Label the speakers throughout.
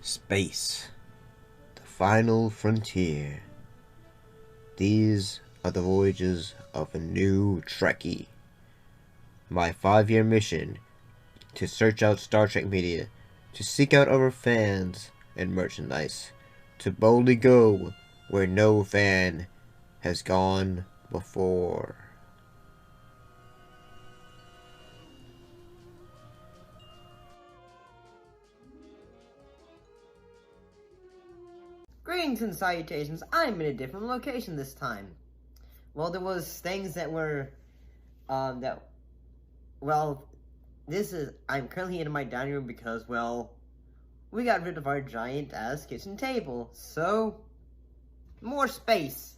Speaker 1: Space, the final frontier. These are the voyages of a new Trekkie. My 5-year mission to search out Star Trek media, to seek out our fans and merchandise, to boldly go where no fan has gone before.
Speaker 2: Greetings and salutations. I'm in a different location this time. Well, there was things that were, I'm currently in my dining room because, we got rid of our giant-ass kitchen table. So, more space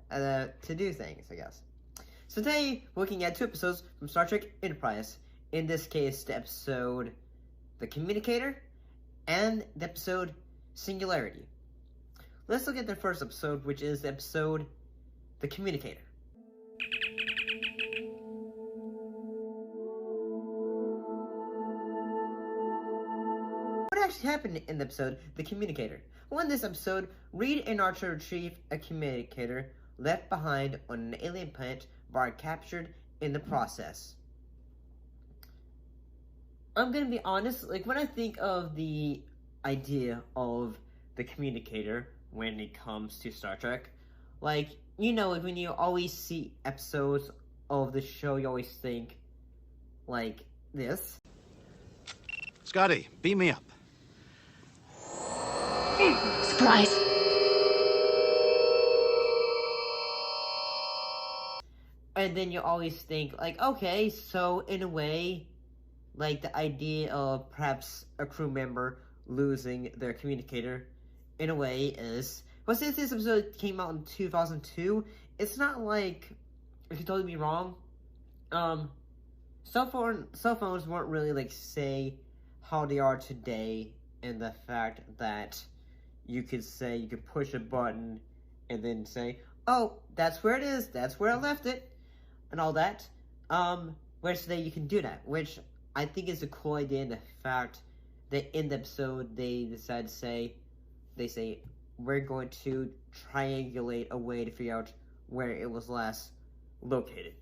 Speaker 2: to do things, I guess. So today, we're looking at 2 episodes from Star Trek Enterprise. In this case, the episode The Communicator and the episode Singularity. Let's look at the first episode, which is the episode The Communicator. What actually happened in the episode The Communicator? Well, in this episode, Reed and Archer retrieve a communicator left behind on an alien planet but are captured in the process. I'm gonna be honest, when I think of the idea of the communicator when it comes to Star Trek, when you always see episodes of the show, you always think like this.
Speaker 3: Scotty, beam me up.
Speaker 4: Surprise.
Speaker 2: And then you always think, okay, so in a way, the idea of perhaps a crew member losing their communicator, in a way, is... Well, since this episode came out in 2002, it's not like... If you totally be wrong, cell phones weren't really, say, how they are today, in the fact that you could push a button, and then say, oh, that's where it is, that's where I left it, and all that. Whereas today you can do that, which I think is a cool idea in the fact that in the episode they decide to say, we're going to triangulate a way to figure out where it was last located.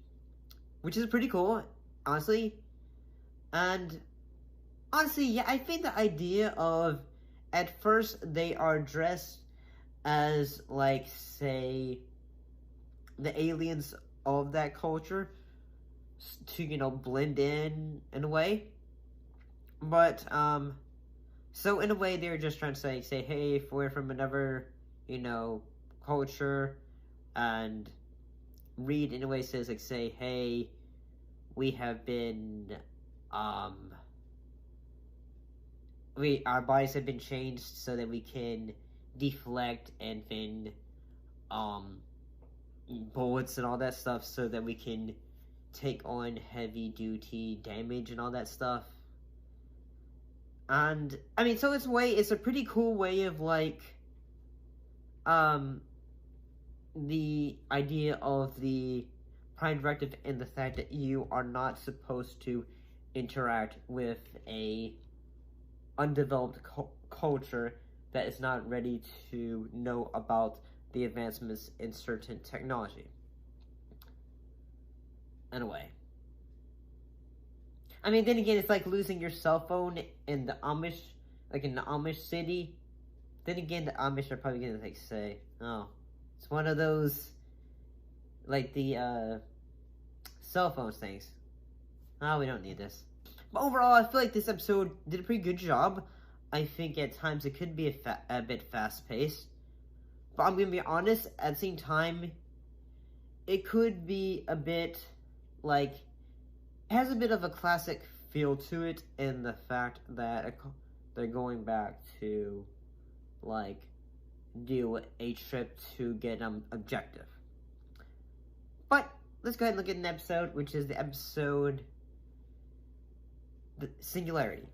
Speaker 2: Which is pretty cool, honestly. And honestly, yeah, I think the idea of, at first they are dressed as, say, the aliens of that culture to, blend in a way. But, so in a way they're just trying to say, hey, if we're from another, culture, and Reed in a way says, hey, we have been, our bodies have been changed so that we can deflect and then, bullets and all that stuff so that we can take on heavy-duty damage and all that stuff. And, so it's a pretty cool way of, the idea of the Prime Directive and the fact that you are not supposed to interact with a undeveloped culture that is not ready to know about the advancements in certain technology. In a way. Then again, it's like losing your cell phone in the Amish, in the Amish city. Then again, the Amish are probably gonna, say, oh, it's one of those, the, cell phone things. Oh, we don't need this. But overall, I feel like this episode did a pretty good job. I think at times it could be a bit fast-paced. But I'm gonna be honest, at the same time, it could be a bit, it has a bit of a classic feel to it in the fact that they're going back to, do a trip to get an objective. But, let's go ahead and look at an episode, which is the episode The Singularity.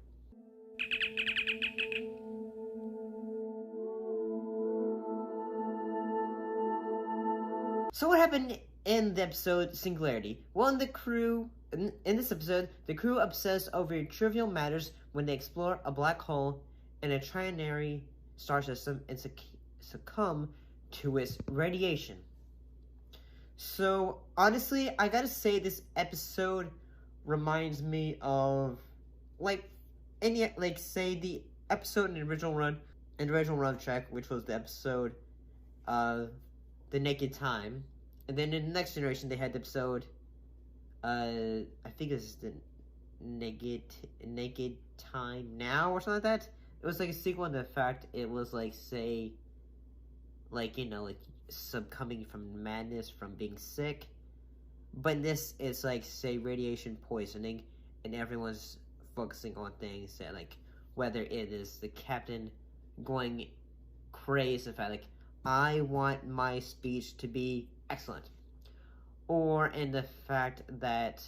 Speaker 2: So what happened in the episode Singularity? Well, in this episode, the crew obsess over trivial matters when they explore a black hole and a trinary star system and succumb to its radiation. So honestly, I gotta say this episode reminds me of say the episode in the original run of Trek, which was the episode The Naked Time, and then in the Next Generation they had the episode I think it's the Naked Time Now or something like that. It was like a sequel in the fact it was like succumbing from madness from being sick. But this is like say radiation poisoning, and everyone's focusing on things that like whether it is the captain going crazy in fact like I want my speech to be excellent, or in the fact that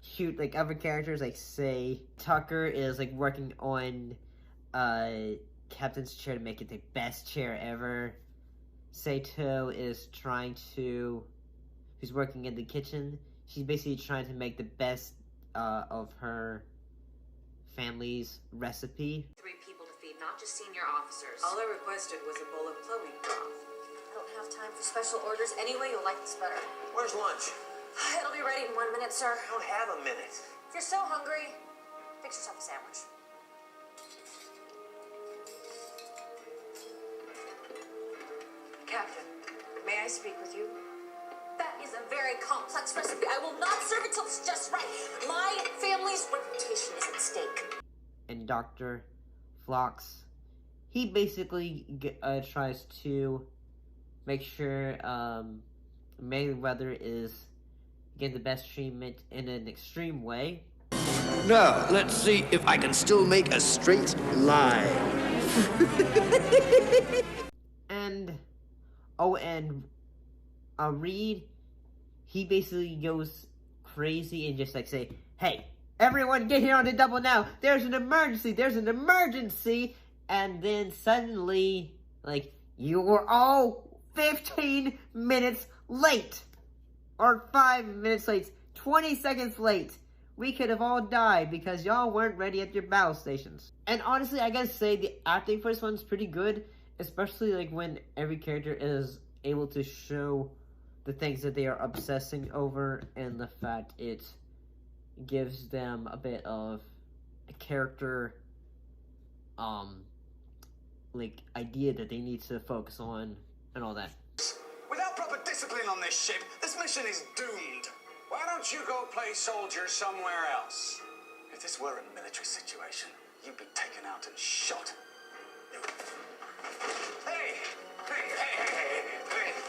Speaker 2: shoot like other characters like say Tucker is like working on captain's chair to make it the best chair ever. Sato is who's working in the kitchen. She's basically trying to make the best of her family's recipe.
Speaker 4: 3 people to feed, not just senior officers. All I requested was a bowl of chloe broth. I don't have time for special orders anyway. You'll like this better.
Speaker 5: Where's lunch?
Speaker 4: It'll be ready in 1 minute, sir.
Speaker 5: I don't have a minute.
Speaker 4: If you're so hungry, fix yourself a sandwich.
Speaker 5: Captain, may I speak with you?
Speaker 4: That is a very complex recipe. I will not serve it till it's just right. My family's reputation is at stake.
Speaker 2: And Dr. Phlox, he basically tries to make sure Mayweather is getting the best treatment in an extreme way.
Speaker 6: Now, let's see if I can still make a straight line.
Speaker 2: And Reed, he basically goes crazy and just like say, hey, everyone get here on the double now. There's an emergency. And then suddenly, like, you were all 15 minutes late. Or 5 minutes late. 20 seconds late. We could have all died because y'all weren't ready at your battle stations. And honestly, I gotta say, the acting for this one's pretty good. Especially, like, when every character is able to show the things that they are obsessing over. And the fact it gives them a bit of a character, idea that they need to focus on and all that.
Speaker 5: Without proper discipline on this ship, this mission is doomed. Why don't you go play soldier somewhere else? If this were a military situation, you'd be taken out and shot. Hey!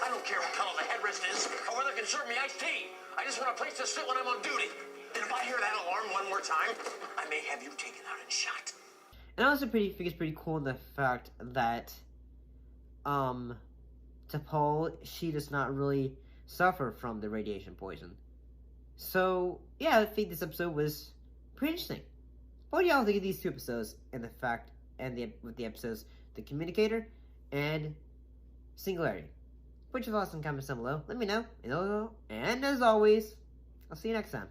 Speaker 5: I don't care what color the headrest is, or whether it can serve me iced tea. I just want a place to sit when I'm on duty. And if I hear that alarm one more time, I may have you taken out and shot.
Speaker 2: And I also think it's pretty cool in the fact that, T'Pol, she does not really suffer from the radiation poison. So, yeah, I think this episode was pretty interesting. What do y'all think of these 2 episodes, and the fact, with the episodes, The Communicator and Singularity? Put your thoughts in the comments down below. Let me know. And as always, I'll see you next time.